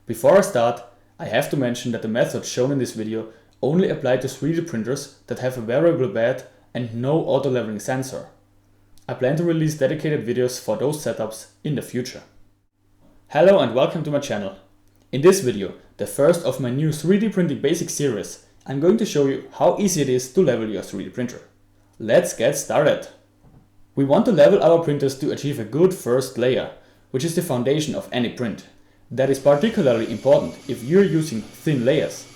Before I start, I have to mention that the methods shown in this video only apply to 3D printers that have a variable bed and no auto-leveling sensor. I plan to release dedicated videos for those setups in the future. Hello and welcome to my channel. In this video, the first of my new 3D printing basic series, I'm going to show you how easy it is to level your 3D printer. Let's get started. We want to level our printers to achieve a good first layer, which is the foundation of any print. That is particularly important if you're using thin layers.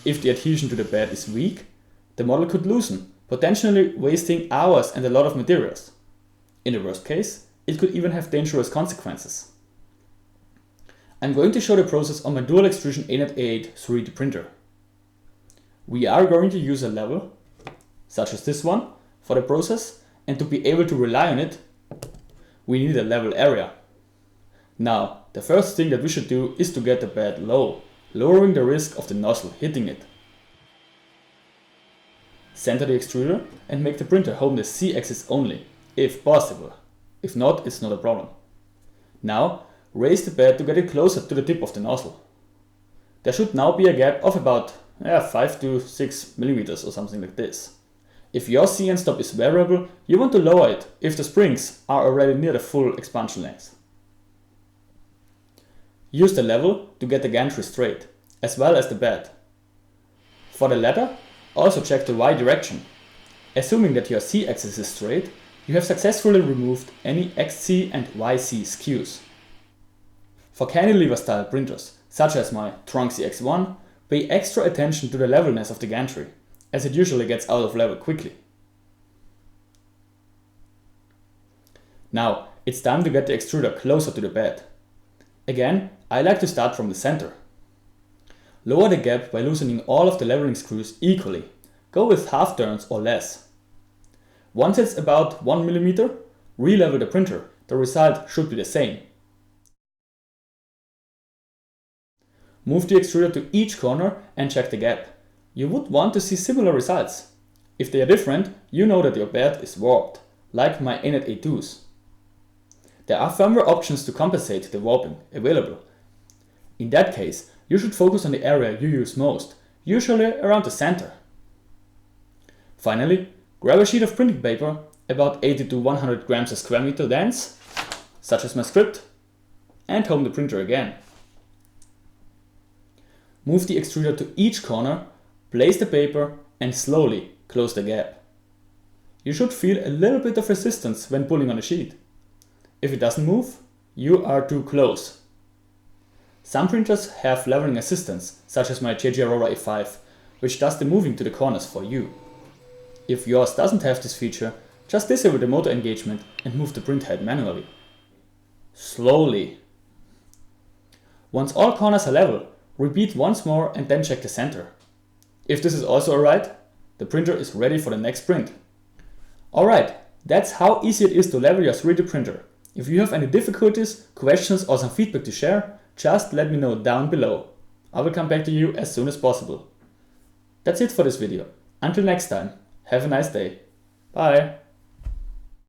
If the adhesion to the bed is weak, the model could loosen, potentially wasting hours and a lot of materials. In the worst case, it could even have dangerous consequences. I'm going to show the process on my dual extrusion ANET A8 3D printer. We are going to use a level, such as this one, for the process, and to be able to rely on it, we need a level area. Now, the first thing that we should do is to get the bed low, lowering the risk of the nozzle hitting it. Center the extruder and make the printer home the Z-axis only, if possible. If not, it's not a problem. Now, raise the bed to get it closer to the tip of the nozzle. There should now be a gap of about 5 to 6 millimeters or something like this. If your C end stop is variable, you want to lower it if the springs are already near the full expansion length. Use the level to get the gantry straight, as well as the bed. For the latter, also check the Y direction. Assuming that your Z axis is straight, you have successfully removed any XZ and YZ skews. For cantilever style printers, such as my Trunksy X1, pay extra attention to the levelness of the gantry, as it usually gets out of level quickly. Now, it's time to get the extruder closer to the bed. Again, I like to start from the center. Lower the gap by loosening all of the leveling screws equally. Go with half turns or less. Once it's about 1 mm, re-level the printer. The result should be the same. Move the extruder to each corner and check the gap. You would want to see similar results. If they are different, you know that your bed is warped, like my ANET A2s. There are firmware options to compensate the warping available. In that case, you should focus on the area you use most, usually around the center. Finally, grab a sheet of printing paper, about 80 to 100 grams a square meter dense, such as my script, and home the printer again. Move the extruder to each corner, place the paper, and slowly close the gap. You should feel a little bit of resistance when pulling on the sheet. If it doesn't move, you are too close. Some printers have leveling assistance, such as my JG Aurora A5, which does the moving to the corners for you. If yours doesn't have this feature, just disable the motor engagement and move the print head manually. Slowly. Once all corners are level, repeat once more and then check the center. If this is also alright, the printer is ready for the next print. Alright, that's how easy it is to level your 3D printer. If you have any difficulties, questions or some feedback to share, just let me know down below. I will come back to you as soon as possible. That's it for this video. Until next time, have a nice day. Bye.